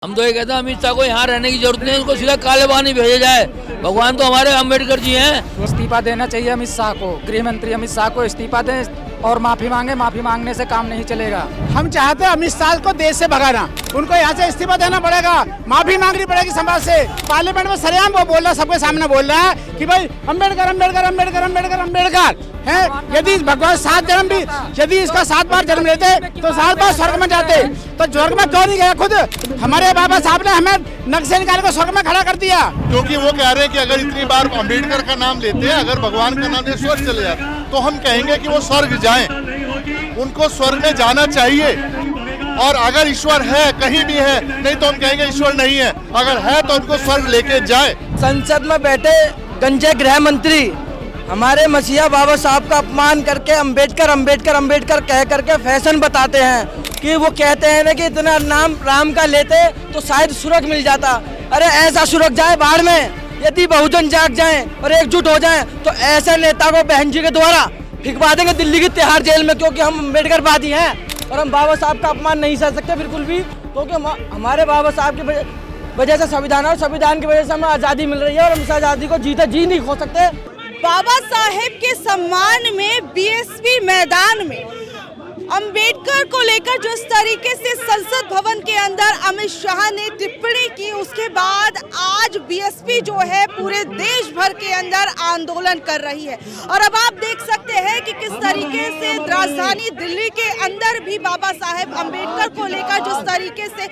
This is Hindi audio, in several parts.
हम तो ये कहते हैं अमित शाह को यहाँ रहने की जरूरत नहीं है, उनको सीधा कालेबानी भेजा जाए। भगवान तो हमारे अम्बेडकर जी हैं। इस्तीफा देना चाहिए अमित शाह को, गृह मंत्री अमित शाह को इस्तीफा दें और माफी मांगे। माफी मांगने से काम नहीं चलेगा। हम चाहते हैं अमित शाह को देश से भगाना, उनको यहाँ से इस्तीफा देना पड़ेगा, माफी मांगनी पड़ेगी समाज से। पार्लियामेंट में सरेआम वो बोल रहा है, सबके सामने बोल रहा है कि भाई अम्बेडकर अम्बेडकर अम्बेडकर अम्बेडकर अम्बेडकर है। यदि भगवान 7 जन्म भी, यदि इसका 7 बार जन्म लेते तो 7 बार स्वर्ग में जाते, तो स्वर्ग में क्यों नहीं गया? खुद हमारे बाबा साहब ने हमें नक्शे निकाल कर स्वर्ग में खड़ा कर दिया। क्योंकि वो कह रहे हैं कि अगर इतनी बार अम्बेडकर का नाम लेते हैं, अगर भगवान का नाम लेते स्वर्ग चले जाते, तो हम कहेंगे कि वो स्वर्ग जाएं, उनको स्वर्ग में जाना चाहिए। और अगर ईश्वर है, कहीं भी है, नहीं तो हम कहेंगे ईश्वर नहीं है, अगर है तो उनको स्वर्ग लेके जाए। संसद में बैठे गंजे गृह मंत्री हमारे मसीहा बाबा साहब का अपमान करके अम्बेडकर अम्बेडकर अम्बेडकर कह करके फैशन बताते हैं कि वो कहते हैं ना कि इतना नाम राम का लेते तो शायद स्वर्ग मिल जाता। अरे ऐसा स्वर्ग जाए बाढ़ में। यदि बहुजन जाग जाएं और एकजुट हो जाएं तो ऐसे नेता को बहन जी के द्वारा फिकवा देंगे दिल्ली की तिहाड़ जेल में, क्योंकि हम अम्बेडकरवादी हैं और हम बाबा साहब का अपमान नहीं सह सकते बिल्कुल भी, क्योंकि हमारे बाबा साहब की वजह से संविधान और संविधान की वजह से हमें आज़ादी मिल रही है और हम इस आज़ादी को जीते जी नहीं खो सकते। बाबा साहेब के सम्मान में बीएसपी मैदान में अंबेडकर को लेकर जो इस तरीके से संसद भवन के अंदर अमित शाह ने टिप्पणी की, उसके बाद आज बीएसपी जो है पूरे देश भर के अंदर आंदोलन कर रही है। और अब आप देख सकते हैं कि किस तरीके से राजधानी दिल्ली के अंदर भी बाबा साहेब अंबेडकर को लेकर जिस तरीके से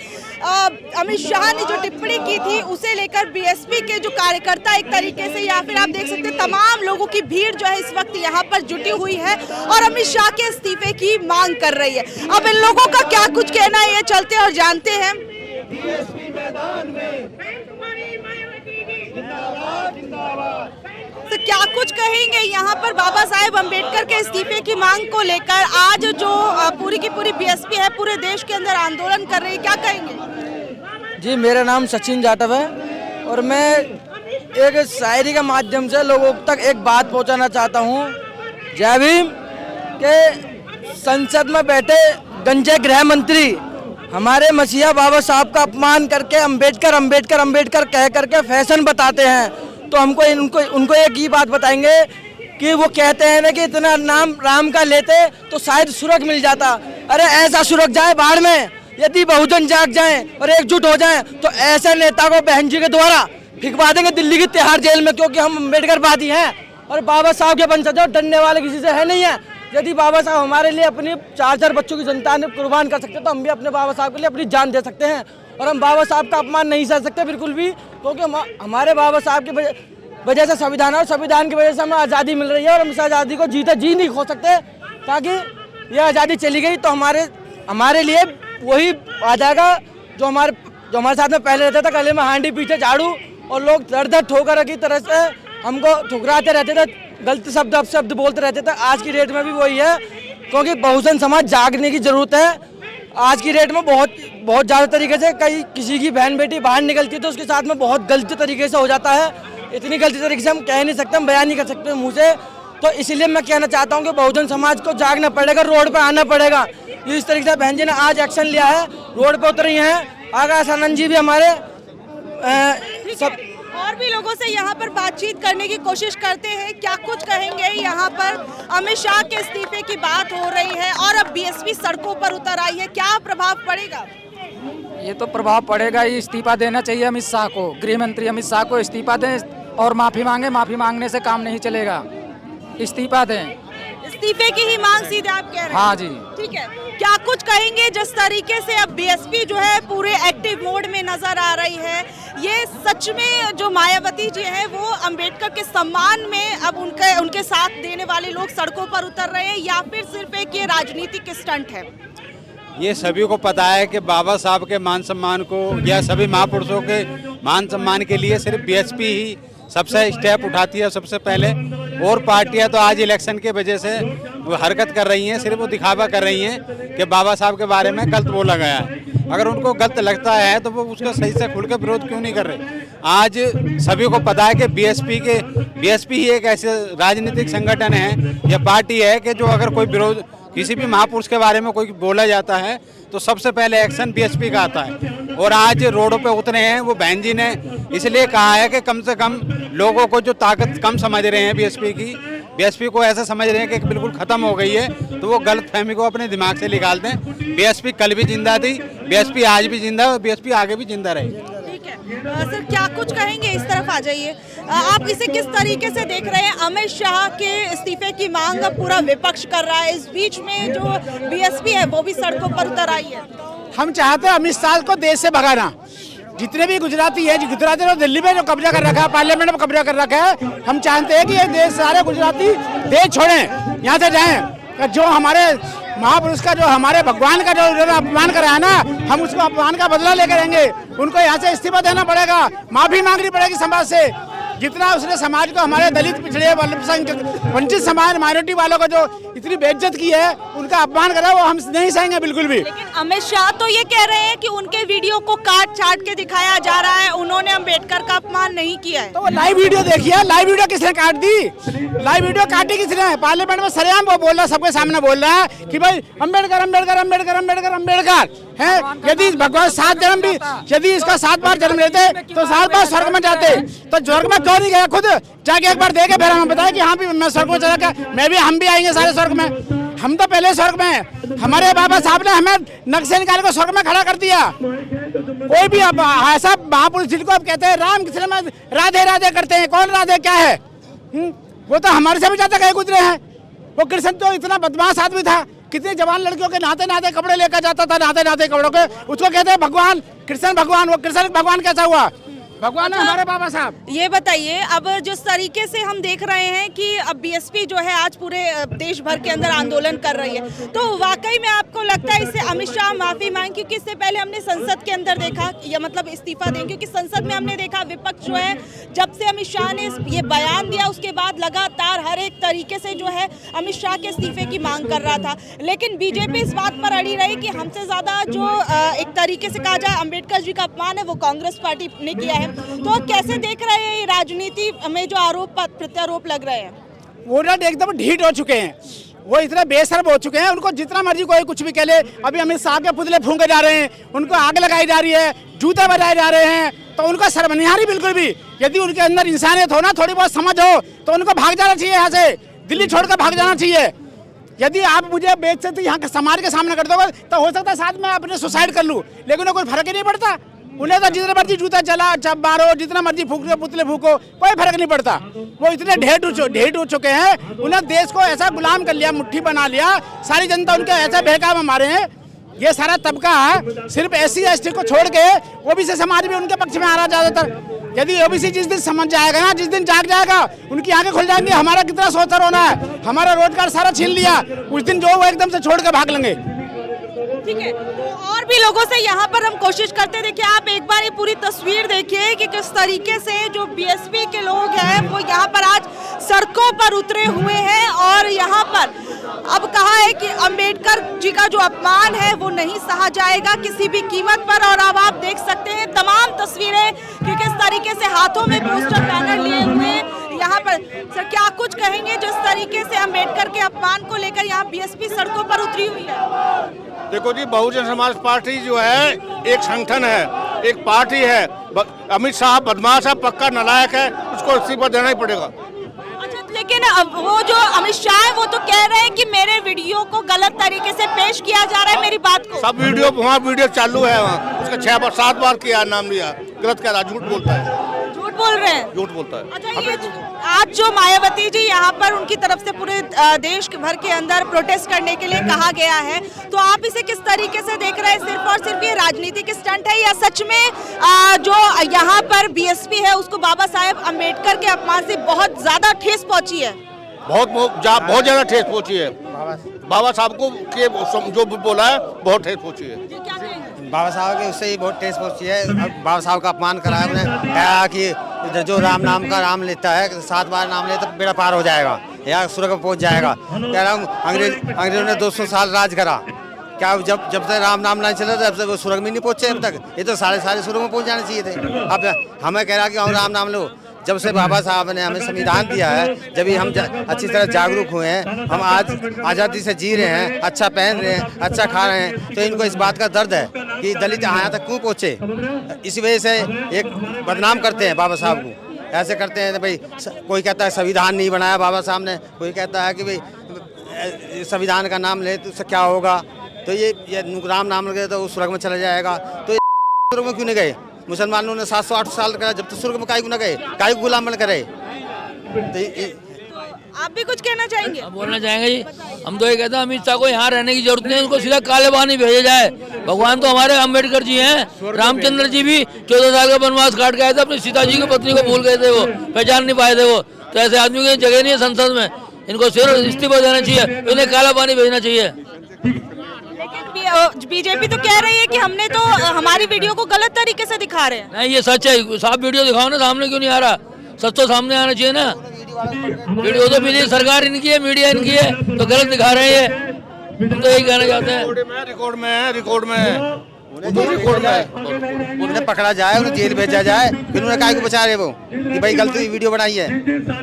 अमित शाह ने जो टिप्पणी की थी, उसे लेकर बीएसपी के जो कार्यकर्ता एक तरीके से, या फिर आप देख सकते हैं तमाम लोगों की भीड़ जो है इस वक्त यहाँ पर जुटी हुई है और अमित शाह के इस्तीफे की मांग कर रही है। अब इन लोगों का क्या कुछ कहना है, ये चलते और जानते हैं। तो क्या कुछ कहेंगे यहाँ पर बाबा साहेब अम्बेडकर के इस्तीफे की मांग को लेकर? आज जो पूरी की पूरी बीएसपी है पूरे देश के अंदर आंदोलन कर रही है, क्या कहेंगे? जी, मेरा नाम सचिन जाटव है और मैं एक शायरी के माध्यम से लोगों तक एक बात पहुंचाना चाहता हूं। जय भीम के संसद में बैठे गंजे गृह मंत्री हमारे मसीहा बाबा साहब का अपमान करके अम्बेडकर अम्बेडकर अम्बेडकर कह करके फैशन बताते हैं, तो उनको एक ही बात बताएंगे कि वो कहते हैं ना कि इतना नाम राम का लेते तो शायद स्वर्ग मिल जाता। अरे ऐसा स्वर्ग जाए बाढ़ में। यदि बहुजन जाग जाएं और एकजुट हो जाएं तो ऐसे नेता को बहन जी के द्वारा फिकवा देंगे दिल्ली की तिहाड़ जेल में, क्योंकि हम अम्बेडकरवादी हैं और बाबा साहब के वंशज डरने वाले किसी से है नहीं है। यदि बाबा साहब हमारे लिए अपनी 4 बच्चों की जनता ने कुर्बान कर सकते तो हम भी अपने बाबा साहब के लिए अपनी जान दे सकते हैं और हम बाबा साहब का अपमान नहीं सह सकते बिल्कुल भी, क्योंकि हमारे बाबा साहब की वजह से संविधान और संविधान की वजह से हमें आज़ादी मिल रही है और हम इस आज़ादी को जीते जी नहीं खो सकते। ताकि यह आज़ादी चली गई तो हमारे लिए वही आ जाएगा जो हमारे साथ में पहले रहता था, गले में हांडी पीछे झाड़ू, और लोग दर ठोकर की तरह से हमको ठुकराते रहते थे, गलत शब्द अपशब्द बोलते रहते थे। आज की डेट में भी वही है, क्योंकि बहुजन समाज जागने की जरूरत है। आज की डेट में बहुत ज़्यादा तरीके से किसी की बहन बेटी बाहर निकलती है तो उसके साथ में बहुत गलत तरीके से हो जाता है। इतनी गलती तरीके से हम कह नहीं सकते, हम बयान नहीं कर सकते मुँह से। तो इसीलिए मैं कहना चाहता हूँ कि बहुजन समाज को जागना पड़ेगा, रोड पर आना पड़ेगा। इस तरीके से बहन जी ने आज एक्शन लिया है, रोड पर उतरी हैं। आकाश आनंद जी भी हमारे सब और भी लोगों से यहाँ पर बातचीत करने की कोशिश करते हैं, क्या कुछ कहेंगे। यहाँ पर अमित शाह के इस्तीफे की बात हो रही है और अब बीएसपी सड़कों पर उतर आई है, क्या प्रभाव पड़ेगा? ये तो प्रभाव पड़ेगा ही। इस्तीफा देना चाहिए अमित शाह को, गृह मंत्री अमित शाह को इस्तीफा दें और माफी मांगे। माफी मांगने से काम नहीं चलेगा, इस्तीफा दें। इस्तीफे की ही मांग सीधे आप कह रहे हैं? हाँ जी, ठीक है। क्या कुछ कहेंगे जिस तरीके से अब बीएसपी जो है पूरे एक्टिव मोड में नजर आ रही है? ये सच में जो मायावती जी है वो अंबेडकर के सम्मान में अब उनके साथ देने वाले लोग सड़कों पर उतर रहे हैं, या फिर सिर्फ एक ये राजनीतिक स्टंट है? ये सभी को पता है कि बाबा साहब के मान सम्मान को या सभी महापुरुषों के मान सम्मान के लिए सिर्फ बीएसपी ही सबसे स्टेप उठाती है सबसे पहले, और पार्टियां तो आज इलेक्शन के वजह से वो हरकत कर रही हैं, सिर्फ वो दिखावा कर रही हैं कि बाबा साहब के बारे में गलत बोला गया है। अगर उनको गलत लगता है तो वो उसका सही से खुल के विरोध क्यों नहीं कर रहे? आज सभी को पता है कि बीएसपी ही एक ऐसे राजनीतिक संगठन है या पार्टी है कि जो अगर कोई विरोध किसी भी महापुरुष के बारे में कोई बोला जाता है तो सबसे पहले एक्शन बीएसपी का आता है। और आज रोडों पे उतरे हैं वो बहन जी ने इसलिए कहा है कि कम से कम लोगों को जो ताकत कम समझ रहे हैं बीएसपी को ऐसा समझ रहे हैं कि बिल्कुल खत्म हो गई है, तो वो गलत फहमी को अपने दिमाग से निकाल दें। बीएसपी कल भी जिंदा थी, बीएसपी आज भी जिंदा है और बीएसपी आगे भी जिंदा रहेगी। ठीक है सर, क्या कुछ कहेंगे, इस तरफ आ जाइए। आप इसे किस तरीके से देख रहे हैं? अमित शाह के इस्तीफे की मांग पूरा विपक्ष कर रहा है, इस बीच में जो बीएसपी है वो भी सड़कों पर उतर आई है। हम चाहते हैं अमित शाह को देश से भगाना। जितने भी गुजराती है, गुजराती ने दिल्ली में जो कब्जा कर रखा है, पार्लियामेंट में कब्जा कर रखा है, हम चाहते हैं कि ये देश सारे गुजराती देश छोड़ें, यहाँ से जाएं। जो हमारे महापुरुष का, जो हमारे भगवान का जो अपमान करा है ना, हम उसको अपमान का बदला लेकर रहेंगे। उनको यहाँ से इस्तीफा देना पड़ेगा, माफी मांगनी पड़ेगी समाज से। जितना उसने समाज को, हमारे दलित, पिछड़े, वंचित समाज, माइनॉरिटी वालों को जो इतनी बेइज्जत की है, उनका अपमान करा, वो हम नहीं सहेंगे बिल्कुल भी। लेकिन अमित शाह तो ये कह रहे हैं कि उनके वीडियो को काट छाट के दिखाया जा रहा है, उन्होंने अम्बेडकर का अपमान नहीं किया है। तो वो लाइव वीडियो देखिए, लाइव वीडियो किसने काट दी? लाइव वीडियो काटी किसने? पार्लियामेंट में सरेआम वो बोल रहा है, सबके सामने बोल रहा है कि भाई अम्बेडकर अम्बेडकर अम्बेडकर अम्बेडकर अम्बेडकर है। यदि भगवान 7 जन्म भी, यदि इसका 7 बार जन्म लेते तो 7 बार स्वर्ग में जाते, तो स्वर्ग में क्यों नहीं गया? खुद जाके एक बार देखे, फिर हमें बताया कि हाँ भी मैं स्वर्ग में चला गया, हम भी आएंगे सारे स्वर्ग में। हम तो पहले स्वर्ग में हैं। हमारे बाबा साहब ने हमें नग से निकाल कर स्वर्ग में खड़ा कर दिया। कोई भी अब ऐसा महापुरुष जिनको आप कहते हैं राम, किसी में राधे राधे करते हैं, कौन राधे क्या है? वो तो हमारे से भी ज्यादा कहीं गुजरे हैं। वो कृष्ण तो इतना बदमाश आदमी था, कितनी जवान लड़कियों के नहाते नहाते कपड़े लेकर जाता था, नहाते नहाते कपड़ों के। उसको कहते हैं भगवान, कृष्ण भगवान। वो कृष्ण भगवान कैसा हुआ? भगवान है हमारे बाबा साहब। ये बताइए, अब जिस तरीके से हम देख रहे हैं कि अब बीएसपी जो है आज पूरे देश भर के अंदर आंदोलन कर रही है, तो वाकई में आपको लगता है इससे अमित शाह माफी मांगे? क्योंकि इससे पहले हमने संसद के अंदर देखा, या मतलब इस्तीफा दें, क्योंकि संसद में हमने देखा विपक्ष जो है, जब से अमित शाह ने ये बयान दिया उसके बाद लगातार हर एक तरीके से जो है अमित शाह के इस्तीफे की मांग कर रहा था। लेकिन बीजेपी इस बात पर अड़ी रही कि हमसे ज्यादा जो एक तरीके से कहा जाए अम्बेडकर जी का अपमान है वो कांग्रेस पार्टी ने किया है। तो कैसे देख रहे हैं ये राजनीति में जो आरोप प्रत्यारोप लग रहे हैं? वो ना एकदम ढीठ हो चुके हैं, वो इतने बेशर्म हो चुके हैं। उनको जितना मर्जी कोई कुछ भी कह ले। अभी अमित शाह के पुतले फूंके जा रहे हैं, उनको आग लगाई जा रही है, जूते बजाए जा रहे हैं, तो उनको शर्म नहीं आ रही बिल्कुल भी। यदि उनके अंदर इंसानियत हो ना, थोड़ी बहुत समझ हो, तो उनको भाग जाना चाहिए यहाँ से, दिल्ली छोड़कर भाग जाना चाहिए। यदि आप मुझे बेइज्जती यहाँ के समाज के सामने कर दोगे तो हो सकता है साथ में अपने सुसाइड कर लूँ, लेकिन उन्हें कोई फर्क ही नहीं पड़ता। उन्हें तो जितने मर्जी जूता चला मारो, जितना मर्जी फूको, पुतले फूको, कोई फर्क नहीं पड़ता। वो इतने ढेर हो चुके हैं, उन्हें देश को ऐसा गुलाम कर लिया, मुट्ठी बना लिया, सारी जनता उनके ऐसे बहकावे में मारे हैं। ये सारा तबका सिर्फ SC ST को छोड़ के ओबीसी समाज भी उनके पक्ष में आ रहा ज्यादातर। यदि ओबीसी जिस दिन समझ जाएगा ना, जिस दिन जाग जाएगा, उनकी आंखें खुल जाएंगी, हमारा कितना सोचर होना है, हमारा रोजगार सारा छीन लिया, उस दिन जो वो एकदम से छोड़ के भाग लेंगे। ठीक है, तो और भी लोगों से यहाँ पर हम कोशिश करते। देखिए, आप एक बार ये पूरी तस्वीर देखिए कि किस तरीके से जो बीएसपी के लोग हैं वो यहाँ पर आज सड़कों पर उतरे हुए हैं। और यहाँ पर अब कहा है कि अंबेडकर जी का जो अपमान है वो नहीं सहा जाएगा किसी भी कीमत पर। और अब आप देख सकते हैं तमाम तस्वीरें कि किस तरीके से हाथों में पोस्टर बैनर लिए हुए यहाँ पर। सर, क्या कुछ कहेंगे जिस तरीके से अंबेडकर के अपमान को लेकर यहाँ बीएसपी सड़कों पर उतरी हुई है? देखो जी, बहुजन समाज पार्टी जो है एक संगठन है, एक पार्टी है। अमित शाह बदमाश है, पक्का नालायक है, उसको इस्तीफा देना ही पड़ेगा। अच्छा, लेकिन अब वो जो अमित शाह है वो तो कह रहे हैं कि मेरे वीडियो को गलत तरीके से पेश किया जा रहा है, मेरी बात को। सब वीडियो वहाँ वीडियो चालू है, वहाँ उसका 6 बार 7 बार किया, नाम लिया, गलत कह रहा, झूठ बोलता है। झूठ बोल रहे हैं? झूठ बोलता है। अच्छा, ये आज जो मायावती जी यहाँ पर उनकी तरफ से पूरे देश भर के अंदर प्रोटेस्ट करने के लिए कहा गया है, तो आप इसे किस तरीके से देख रहे हैं? सिर्फ और सिर्फ ये राजनीतिक स्टंट है या सच में जो यहाँ पर बीएसपी है उसको बाबा साहेब अम्बेडकर के अपमान से बहुत ज्यादा ठेस पहुंची है? बहुत ज्यादा ठेस पहुंची है। बाबा साहब को के जो बोला है बहुत ठेस पहुंची है। बाबा साहब के उससे ही बहुत ठेस पहुंची है। बाबा साहब का अपमान करा है उन्हें, कहा कि जो राम नाम का नाम लेता है 7 बार नाम लेता तो बेड़ा पार हो जाएगा या स्वर्ग में पहुंच जाएगा। कह रहा हूँ अंग्रेजों ने 200 साल राज करा, क्या जब तक राम नाम नहीं चला तब तक वो स्वर्ग में नहीं पहुंचे अब तक? ये तो सारे स्वर्ग में पहुंच जाने चाहिए थे। अब हमें कह रहा कि हम राम नाम लो, जब से बाबा साहब ने हमें संविधान दिया है, जब भी हम अच्छी तरह जागरूक हुए हैं, हम आज आज़ादी से जी रहे हैं, अच्छा पहन रहे हैं, अच्छा खा रहे हैं, तो इनको इस बात का दर्द है कि दलित यहाँ तक क्यों पहुँचे। इसी वजह से एक बदनाम करते हैं बाबा साहब को, ऐसे करते हैं भाई। कोई कहता है संविधान नहीं बनाया बाबा साहब ने, कोई कहता है कि भाई संविधान का नाम ले तो उससे क्या होगा, तो ये राम नाम लगे तो स्वर्ग में चला जाएगा। तो स्वर्ग में क्यों नहीं गए? मुसलमानों ने 700-800 साल करा, जब तक स्वर्ग में काहे को न गए, काहे को गुलाम बन करे। तो आप भी कुछ कहना चाहेंगे? हम बोलना चाहेंगे जी, हम तो ये कहते हैं अमित शाह को यहाँ रहने की जरूरत नहीं, उनको सीधा काले बानी भेजा जाए। भगवान तो हमारे अम्बेडकर जी हैं, रामचंद्र जी भी 14 साल का वनवास काट के आए थे, अपनी सीता जी की पत्नी को भूल गए थे, वो पहचान नहीं पाए थे वो। तो ऐसे आदमी की जगह नहीं है संसद में, इनको सिर्फ इस्तीफा देना चाहिए, इन्हें काला पानी भेजना चाहिए। लेकिन बीजेपी तो कह रही है कि हमने तो हमारी वीडियो को गलत तरीके से दिखा रहे हैं। नहीं, ये सच है, साफ वीडियो दिखाओ ना, सामने क्यों नहीं आ रहा? सच तो सामने आना चाहिए ना। वीडियो तो बीजेपी सरकार इनकी है, मीडिया इनकी है, तो गलत दिखा रहे हैं। हम तो यही कहना चाहते हैं। रिकॉर्ड में उन्हें पकड़ा जाए, उन्हें जेल भेजा जाए, फिर उन्हें काहे को बचा रहे वो कि भाई गलत वीडियो बनाई है।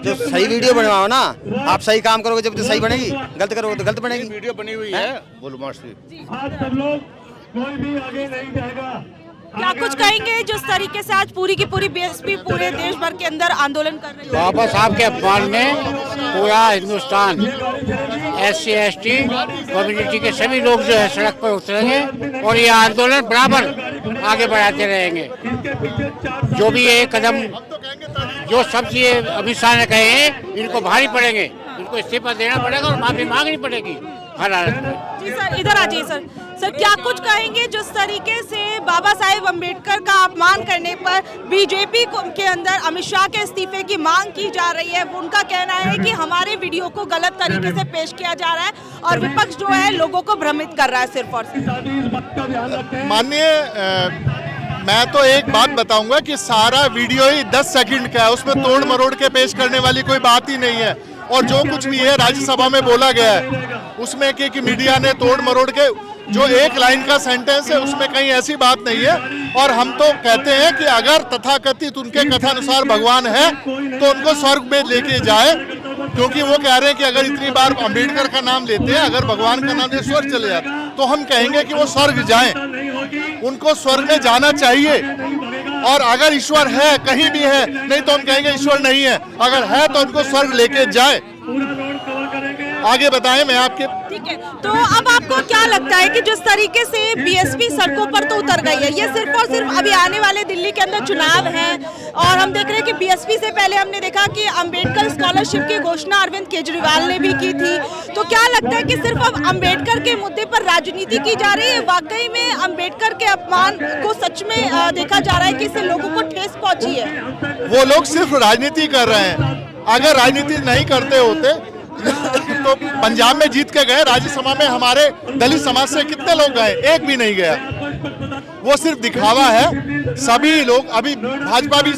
जो सही वीडियो बनवाओ ना, आप सही काम करोगे जब तो सही बनेगी, गलत करोगे तो गलत बनेगी। वीडियो बनी हुई है बोलमाशी। क्या कुछ कहेंगे जिस तरीके से आज पूरी की पूरी बीएसपी पूरे देश भर के अंदर आंदोलन कर रही है? बाबा साहब के अपमान में पूरा हिंदुस्तान SC ST कम्युनिटी के सभी लोग जो है सड़क पर उतरेंगे और ये आंदोलन बराबर आगे बढ़ाते रहेंगे। जो भी ये कदम, जो सब चीजें अमित शाह ने कहे हैं, इनको भारी पड़ेंगे, इनको इस्तीफा देना पड़ेगा और माफी मांगनी पड़ेगी हर हालत में। जी सर, इधर आ जाइए सर। सर, क्या कुछ कहेंगे जिस तरीके से बाबा साहेब अम्बेडकर का अपमान करने पर बीजेपी के अंदर अमित शाह के इस्तीफे की मांग की जा रही है? उनका कहना है कि हमारे वीडियो को गलत तरीके से पेश किया जा रहा है और विपक्ष जो है लोगों को भ्रमित कर रहा है सिर्फ और सिर्फ। माननीय, मैं तो एक बात बताऊंगा कि सारा वीडियो ही 10 सेकंड का है, उसमें तोड़ मरोड़ के पेश करने वाली कोई बात ही नहीं है। और जो कुछ भी है राज्यसभा में बोला गया है उसमें कि मीडिया ने तोड़ मरोड़ के, जो एक लाइन का सेंटेंस है उसमें कहीं ऐसी बात नहीं है। और हम तो कहते हैं कि अगर तथाकथित उनके कथानुसार भगवान है तो उनको स्वर्ग में लेके जाए, क्योंकि वो कह रहे हैं कि अगर इतनी बार अम्बेडकर का नाम लेते हैं, अगर भगवान का नाम ले स्वर्ग चले जाते, तो हम कहेंगे कि वो स्वर्ग जाएं, उनको स्वर्ग में जाना चाहिए। और अगर ईश्वर है, कहीं भी है, नहीं तो हम कहेंगे ईश्वर नहीं है, अगर है तो उनको स्वर्ग लेके जाए। आगे बताएं, मैं आपके। ठीक है, तो अब आपको क्या लगता है कि जिस तरीके से बीएसपी सड़कों पर तो उतर गई है, ये सिर्फ और सिर्फ अभी आने वाले दिल्ली के अंदर चुनाव है और हम देख रहे हैं कि बीएसपी से पहले हमने देखा कि अंबेडकर स्कॉलरशिप की घोषणा अरविंद केजरीवाल ने भी की थी। तो क्या लगता है कि सिर्फ अब अंबेडकर के मुद्दे पर राजनीति की जा रही है? वाकई में अंबेडकर के अपमान को सच में देखा जा रहा है कि इससे लोगों को ठेस पहुंची है? वो लोग सिर्फ राजनीति कर रहे हैं। अगर राजनीति नहीं करते होते तो पंजाब में जीत के गए, राज्यसभा में हमारे दलित समाज से कितने लोग गए? एक भी नहीं गया। वो सिर्फ दिखावा है। सभी लोग, अभी भाजपा भी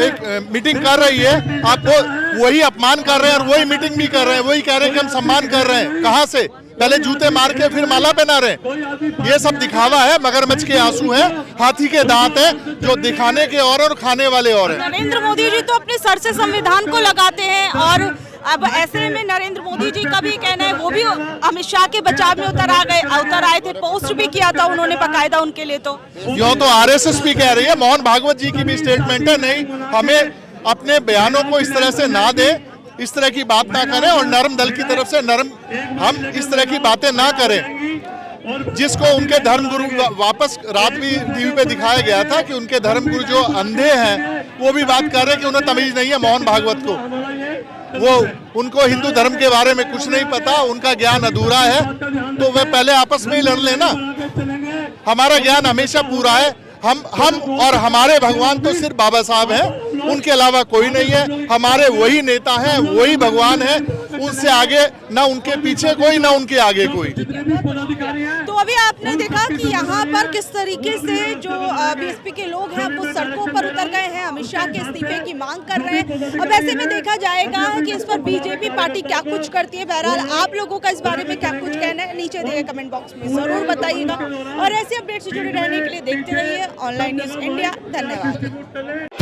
एक मीटिंग कर रही है, आपको वही अपमान कर रहे हैं और वही मीटिंग भी कर रहे हैं, वही कह रहे हैं कि हम सम्मान कर रहे हैं। कहाँ से? पहले जूते मार के फिर माला पहना रहे हैं। ये सब दिखावा है, मगरमच्छ के आंसू हैं, हाथी के दांत हैं, जो दिखाने के और खाने वाले और हैं। नरेंद्र मोदी जी तो अपने सर से संविधान को लगाते हैं और अब ऐसे में नरेंद्र मोदी जी का भी कहना है, वो भी अमित शाह के बचाव में उतर आए थे, पोस्ट भी किया था उन्होंने बाकायदा उनके लिए। तो यो तो आरएसएस भी कह रही है, मोहन भागवत जी की भी स्टेटमेंट है, नहीं हमें अपने बयानों को इस तरह से ना दे, इस तरह की बात ना करें और नरम दल की तरफ से हम इस तरह की बातें ना करें। जिसको उनके धर्मगुरु, वापस रात भी टीवी पे दिखाया गया था कि उनके धर्मगुरु जो अंधे हैं वो भी बात कर रहे हैं कि उन्हें तमीज नहीं है मोहन भागवत को, वो उनको हिंदू धर्म के बारे में कुछ नहीं पता, उनका ज्ञान अधूरा है, तो वे पहले आपस में ही लड़ लेना। हमारा ज्ञान हमेशा पूरा है। हम और हमारे भगवान तो सिर्फ बाबा साहब हैं, उनके अलावा कोई नहीं है। हमारे वही नेता हैं, वही भगवान है, उनसे आगे ना उनके पीछे कोई, ना उनके आगे कोई। तो अभी आपने देखा कि यहाँ पर किस तरीके से जो बीएसपी के लोग हैं वो सड़कों पर उतर गए हैं, अमित शाह के इस्तीफे की मांग कर रहे हैं। अब ऐसे में देखा जाएगा कि इस पर बीजेपी पार्टी क्या कुछ करती है। बहरहाल आप लोगों का इस बारे में क्या कुछ कहना है, नीचे दिए कमेंट बॉक्स में जरूर बताइएगा और ऐसे अपडेट से जुड़े रहने के लिए देखते रहिए ऑनलाइन न्यूज़ इंडिया। धन्यवाद।